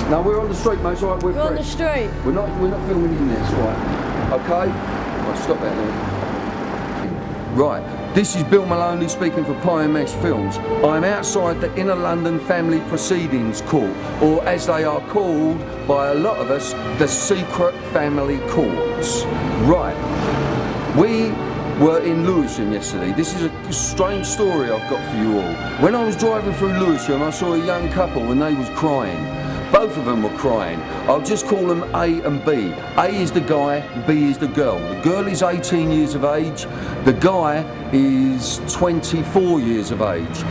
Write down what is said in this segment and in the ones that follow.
No, we're on the street, mate. It's all right. We're on the street. We're not filming in there. It's all right. Okay. Right, stop that now. Right. This is Bill Maloney speaking for Pie Mesh Films. I'm outside the Inner London Family Proceedings Court, or as they are called by a lot of us, the secret family courts. Right. We were in Lewisham yesterday. This is a strange story I've got for you all. When I was driving through Lewisham, I saw a young couple and they was crying. Both of them were crying. I'll just call them A and B. A is the guy, B is the girl. The girl is 18 years of age. The guy is 24 years of age.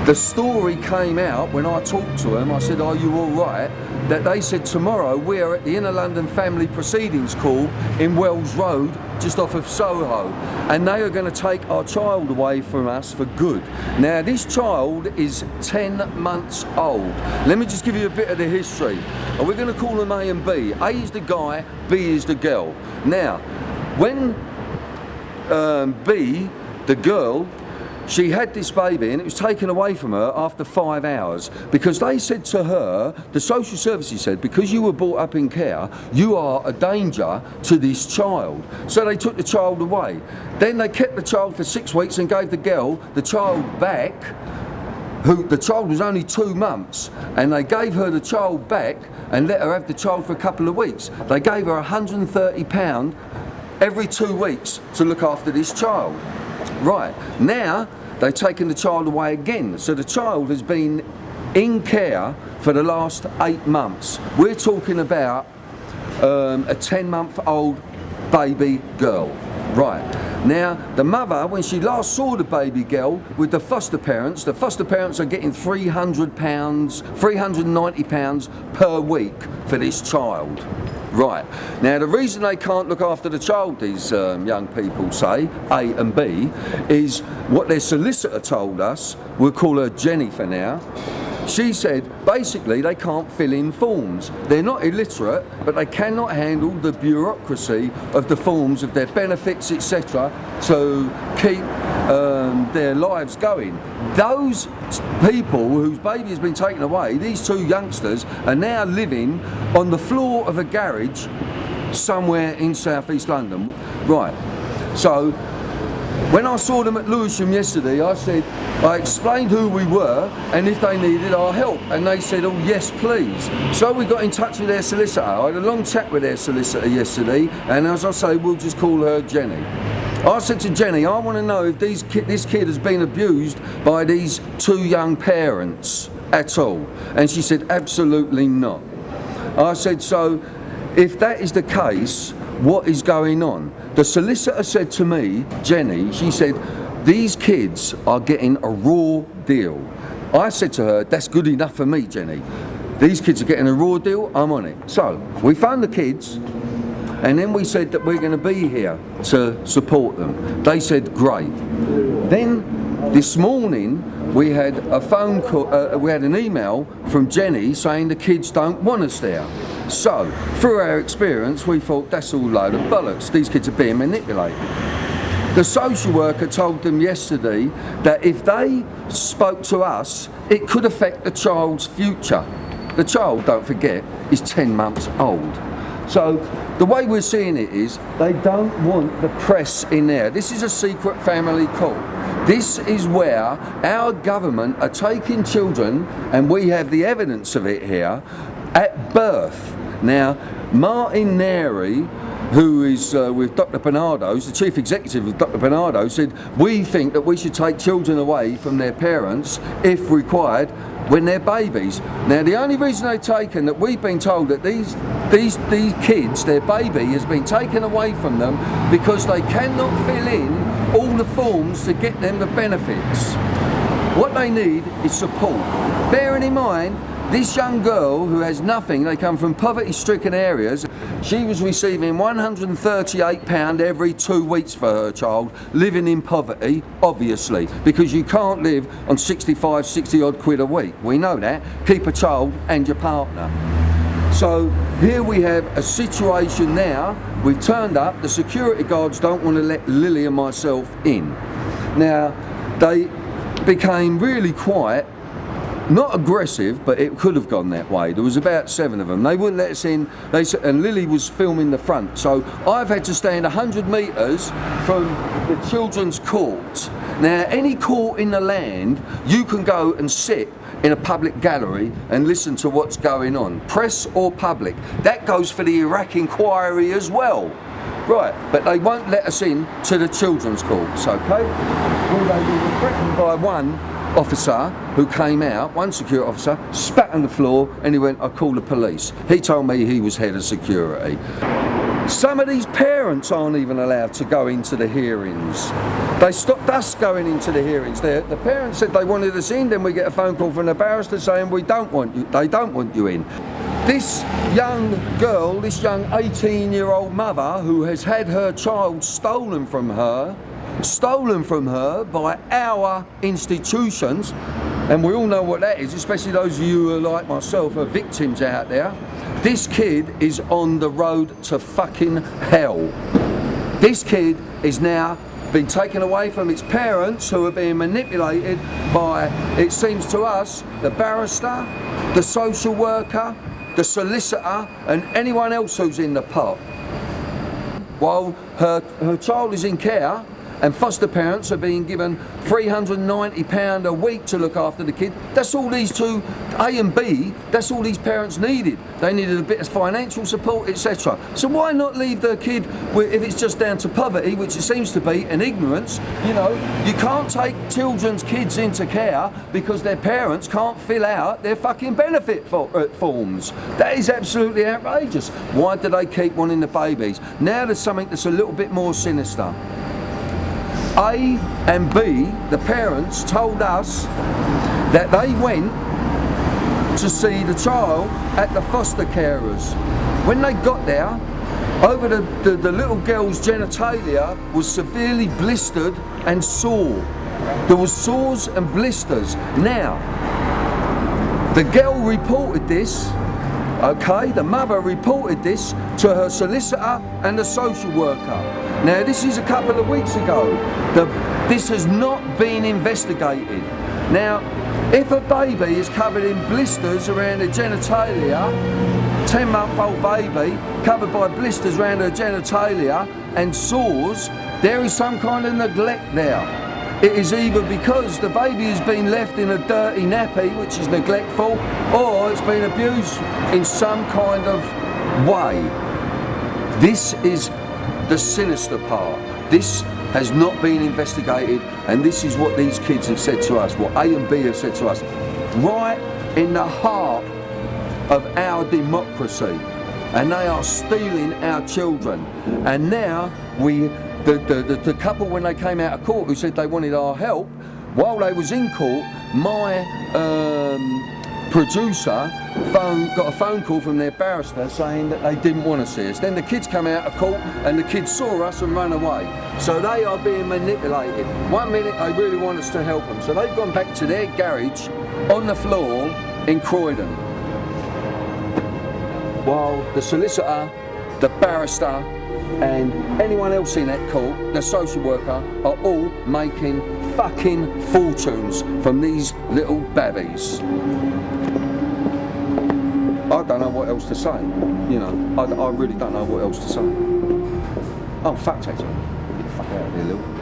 The story came out when I talked to them. I said, "Are you all right?" That they said tomorrow we're at the Inner London Family Proceedings Court in Wells Road, just off of Soho, and they are going to take our child away from us for good. Now this child is 10 months old. Let me just give you a bit of the history. And we're going to call them A and B. A is the guy, B is the girl. Now, when B, the girl, she had this baby and it was taken away from her after 5 hours because they said to her, the social services said, because you were brought up in care, you are a danger to this child. So they took the child away. Then they kept the child for 6 weeks and gave the girl the child back. The child was only 2 months, and they gave her the child back and let her have the child for a couple of weeks. They gave her £130 every 2 weeks to look after this child. Right, now they've taken the child away again, so the child has been in care for the last 8 months. We're talking about a 10-month-old baby girl. Right, now the mother, when she last saw the baby girl with the foster parents are getting £300, £390 per week for this child. Right, now the reason they can't look after the child, these young people say, A and B, is what their solicitor told us. We'll call her Jenny for now. She said basically they can't fill in forms. They're not illiterate, but they cannot handle the bureaucracy of the forms of their benefits, etc., to keep their lives going. Those people whose baby has been taken away, these 2 youngsters, are now living on the floor of a garage somewhere in southeast London. Right, so when I saw them at Lewisham yesterday, I explained who we were and if they needed our help, and they said, "Oh yes, please." So we got in touch with their solicitor. I had a long chat with their solicitor yesterday, and as I say, we'll just call her Jenny. I said to Jenny, I want to know if this kid has been abused by these 2 young parents at all, and she said absolutely not. I said, so if that is the case, what is going on? The solicitor said to me, Jenny, she said, these kids are getting a raw deal. I said to her, that's good enough for me, Jenny. These kids are getting a raw deal, I'm on it. So we phoned the kids, and then we said that we're going to be here to support them. They said great. Then this morning we had a phone call, we had an email from Jenny saying the kids don't want us there. So through our experience we thought that's all a load of bollocks, these kids are being manipulated. The social worker told them yesterday that if they spoke to us, it could affect the child's future. The child, don't forget, is 10 months old. So the way we're seeing it is they don't want the press in there. This is a secret family court. This is where our government are taking children, and we have the evidence of it here, at birth. Now, Martin Neri, who is with Dr. Bernardo's, the chief executive of Dr. Bernardo, said we think that we should take children away from their parents, if required, when they're babies. Now the only reason they've taken that, we've been told that these kids, their baby has been taken away from them because they cannot fill in all the forms to get them the benefits. What they need is support. Bearing in mind, this young girl who has nothing, they come from poverty-stricken areas, she was receiving £138 every 2 weeks for her child, living in poverty, obviously, because you can't live on 65, 60 odd quid a week. We know that. Keep a child and your partner. So here we have a situation now. We've turned up, the security guards don't want to let Lily and myself in. Now, they became really quiet not aggressive, but it could have gone that way. There was about 7 of them. They wouldn't let us in. And Lily was filming the front, so I've had to stand 100 metres from the children's court. Now, any court in the land, you can go and sit in a public gallery and listen to what's going on, press or public. That goes for the Iraq inquiry as well. Right, but they won't let us in to the children's courts, okay? Well, they were threatened by one officer who came out, one security officer, spat on the floor, and he went, "I'll call the police." He told me he was head of security. Some of these parents aren't even allowed to go into the hearings. They stopped us going into the hearings. The parents said they wanted us in, then we get a phone call from the barrister saying they don't want you in. This young girl, this young 18-year-old mother who has had her child stolen from her by our institutions, and we all know what that is, especially those of you who are like myself, are victims out there. This kid is on the road to fucking hell. This kid is now been taken away from its parents, who are being manipulated by, it seems to us, the barrister, the social worker, the solicitor, and anyone else who's in the pot. While her child is in care, and foster parents are being given £390 a week to look after the kid. That's all these two, A and B, that's all these parents needed. They needed a bit of financial support, etc. So why not leave the kid, if it's just down to poverty, which it seems to be, and ignorance? You know, you can't take children's kids into care because their parents can't fill out their fucking benefit forms. That is absolutely outrageous. Why do they keep wanting the babies? Now there's something that's a little bit more sinister. A and B, the parents, told us that they went to see the child at the foster carers. When they got there, over the little girl's genitalia was severely blistered and sore. There was sores and blisters. Now, the girl reported this, okay, the mother reported this to her solicitor and the social worker. Now, this is a couple of weeks ago. This has not been investigated. Now, if a baby is covered in blisters around the genitalia, 10-month-old baby covered by blisters around her genitalia and sores, there is some kind of neglect there. It is either because the baby has been left in a dirty nappy, which is neglectful, or it's been abused in some kind of way. This is the sinister part. This has not been investigated, and this is what these kids have said to us, what A and B have said to us, right in the heart of our democracy, and they are stealing our children. And now the couple, when they came out of court, who said they wanted our help, while they was in court, my producer got a phone call from their barrister saying that they didn't want to see us. Then the kids come out of court and the kids saw us and ran away. So they are being manipulated. One minute they really want us to help them. So they've gone back to their garage on the floor in Croydon. While the solicitor, the barrister, and anyone else in that court, the social worker, are all making fucking fortunes from these little babbies. I don't know what else to say, you know, I really don't know what else to say. Oh, fuck, actually. Get the fuck out of here, Lil.